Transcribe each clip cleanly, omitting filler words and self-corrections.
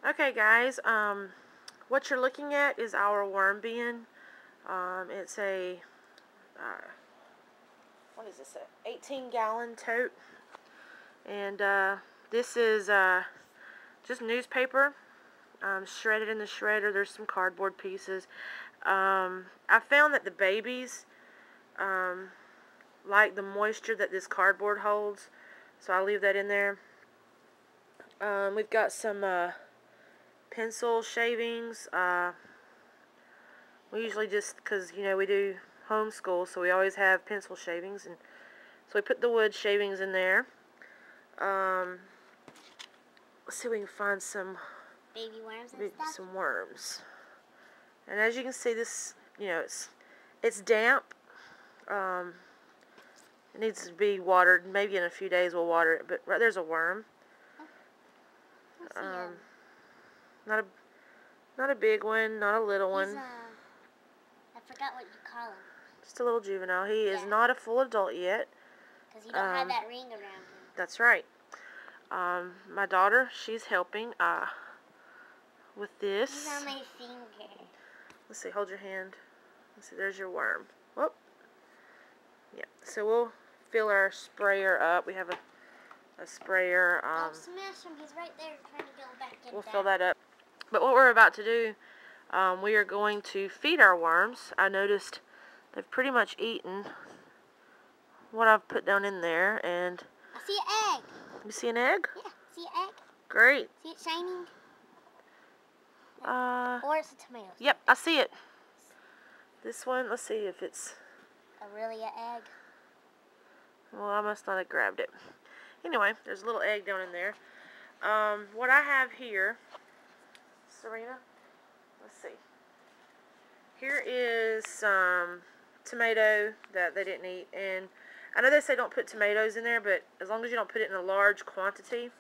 Okay guys, what you're looking at is our worm bin. It's a, what is this, a 18-gallon tote. And this is just newspaper, shredded in the shredder. There's some cardboard pieces. I found that the babies like the moisture that this cardboard holds, so I'll leave that in there. We've got some pencil shavings. We usually just, because we do homeschool, so we always have pencil shavings, and so we put the wood shavings in there. Let's see if we can find some baby worms and stuff. Some worms. And as you can see, this, it's damp. It needs to be watered. Maybe in a few days we'll water it. But right there's a worm. Not a big one, not a little one. I forgot what you call him. Just a little juvenile. He is not a full adult yet. Because you don't have that ring around him. That's right. My daughter, she's helping with this. He's on my finger. Let's see, hold your hand. Let's see, there's your worm. Whoop. Yeah, so we'll fill our sprayer up. We have a sprayer. Don't smash him. He's right there trying to go back in. We'll fill that up. But what we're about to do, we are going to feed our worms. I noticed they've pretty much eaten what I've put down in there, and I see an egg. You see an egg? Yeah, see an egg? Great. See it shining? Or it's a tomato. Yep, I see it. This one, let's see if it's really an egg. Well, I must not have grabbed it. Anyway, there's a little egg down in there. What I have here, Serena, let's see. Here is some tomato that they didn't eat, and I know they say don't put tomatoes in there, but as long as you don't put it in a large quantity,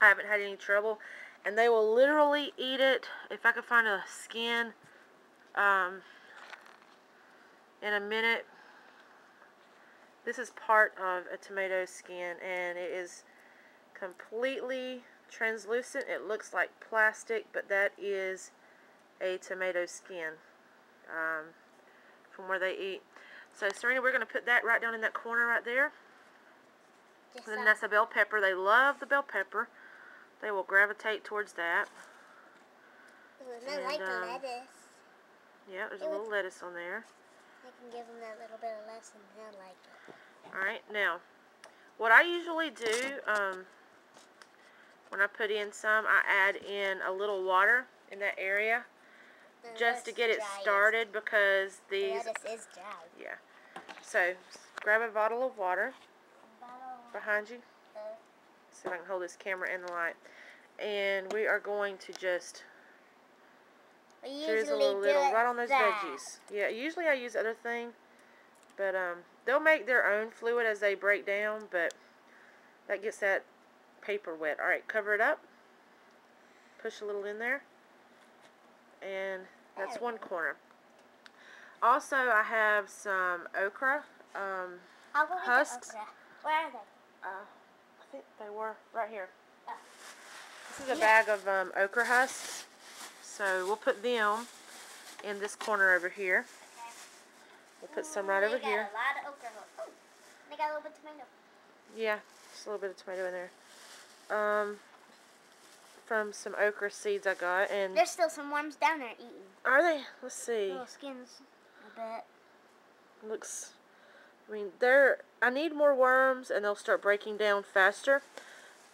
I haven't had any trouble. And they will literally eat it. If I could find a skin in a minute. This is part of a tomato skin, and it is completely translucent. It looks like plastic, but that is a tomato skin from where they eat. So Serena, we're going to put that right down in that corner right there. And then that's a bell pepper. They love the bell pepper. They will gravitate towards that. Ooh, and I like the lettuce. Yeah, there's a little lettuce on there. I can give them that little bit of lettuce and they'll like it. Alright, now, what I usually do, when I put in some, I add in a little water in that area. Just to get it started, because these... The lettuce is dry. Yeah. So, grab a bottle of water behind you. See if I can hold this camera in the light. And we are going to just drizzle a little right on those veggies. Yeah, usually I use other thing, but they'll make their own fluid as they break down, but that gets that paper wet. Alright, cover it up. Push a little in there. And that's one corner. Also, I have some okra husks. Where are they? I think they were right here. Oh. This is a bag of okra husks. So we'll put them in this corner over here. Okay. We'll put some right over here. Got a lot of okra husks. Oh, they got a little bit of tomato. Yeah, just a little bit of tomato in there. From some okra seeds I got, and there's still some worms down there eating. Are they? Let's see. Little skins, I bet. Looks. I mean, I need more worms, and they'll start breaking down faster.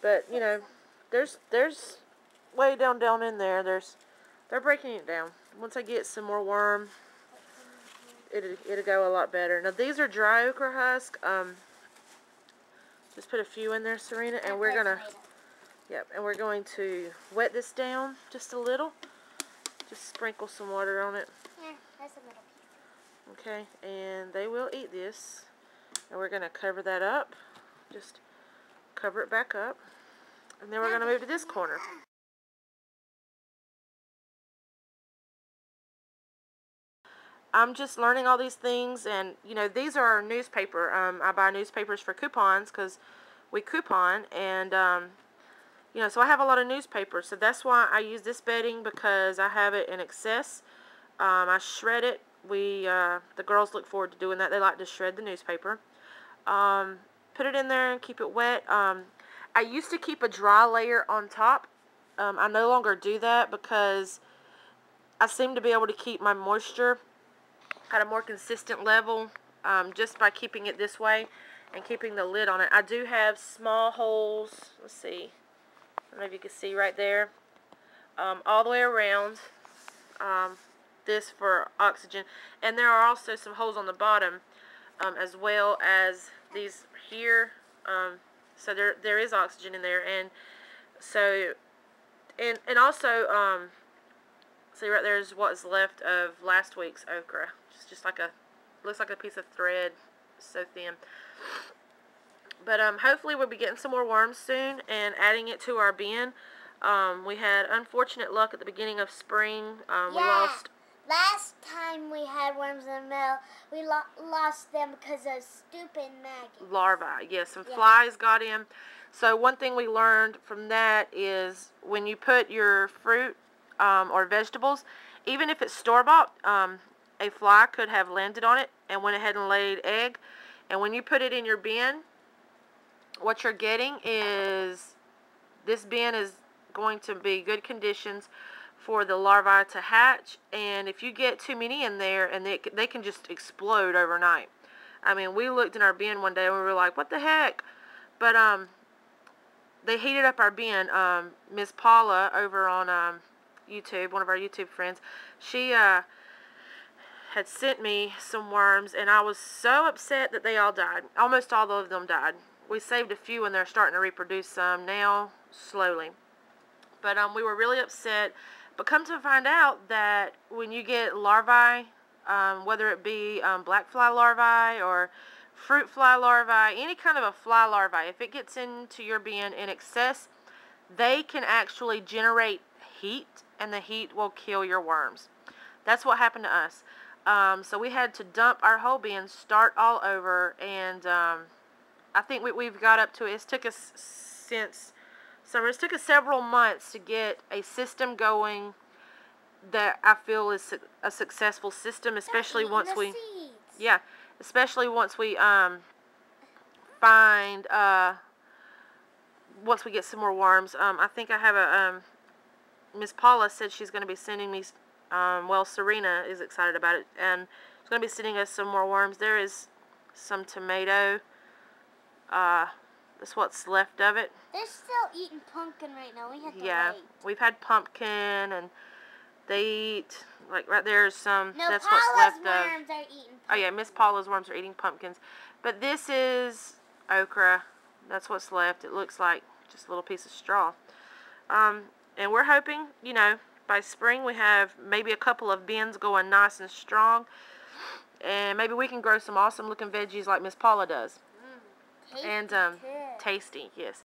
But you know, there's way down in there. They're breaking it down. Once I get some more worm, it'll go a lot better. Now these are dry okra husk. Just put a few in there, Serena, and we're gonna. Yep, and we're going to wet this down just a little. Just sprinkle some water on it. Yeah, that's a little piece. Okay, and they will eat this. And we're going to cover that up. Just cover it back up. And then we're going to move to this corner. I'm just learning all these things, and you know, these are newspaper. I buy newspapers for coupons because we coupon, and you know, so I have a lot of newspaper. So that's why I use this bedding, because I have it in excess. I shred it. The girls look forward to doing that. They like to shred the newspaper. Put it in there and keep it wet. I used to keep a dry layer on top. I no longer do that because I seem to be able to keep my moisture at a more consistent level just by keeping it this way and keeping the lid on it. I do have small holes. Let's see. I don't know if you can see right there. All the way around. This for oxygen. And there are also some holes on the bottom as well as these here. So there is oxygen in there. And so, and also, see right there's what's left of last week's okra. It's just like looks like a piece of thread, so thin. But hopefully we'll be getting some more worms soon and adding it to our bin. We had unfortunate luck at the beginning of spring. We lost. Last time we had worms in the mill, we lost them because of stupid maggots. Larvae, yes, some flies got in. So one thing we learned from that is when you put your fruit or vegetables, even if it's store-bought, a fly could have landed on it and went ahead and laid egg. And when you put it in your bin, what you're getting is this bin is going to be good conditions for the larvae to hatch, and if you get too many in there, and they can just explode overnight. I mean, we looked in our bin one day and we were like, what the heck? But they heated up our bin. Miss Paula over on YouTube, one of our YouTube friends, she had sent me some worms, and I was so upset that they all died. Almost all of them died. We saved a few and they're starting to reproduce some now, slowly. But we were really upset. But come to find out that when you get larvae, whether it be black fly larvae or fruit fly larvae, any kind of a fly larvae, if it gets into your bin in excess, they can actually generate heat, and the heat will kill your worms. That's what happened to us. So we had to dump our whole bin, start all over, and I think we've got up to it. It's took us since summer. It took us several months to get a system going that I feel is a successful system, especially once we, yeah, especially once we find once we get some more worms. I think I have a Miss Paula said she's going to be sending me. Well, Serena is excited about it, and she's going to be sending us some more worms. There is some tomato. That's what's left of it. They're still eating pumpkin right now. We had to wait. We've had pumpkin, and they eat, like right there's some. No, that's Paula's what's left worms of. are eating pumpkins. Oh yeah, Miss Paula's worms are eating pumpkins. But this is okra. That's what's left. It looks like just a little piece of straw. And we're hoping, you know, by spring we have maybe a couple of bins going nice and strong, and maybe we can grow some awesome looking veggies like Miss Paula does. Tasty and too. tasty, yes.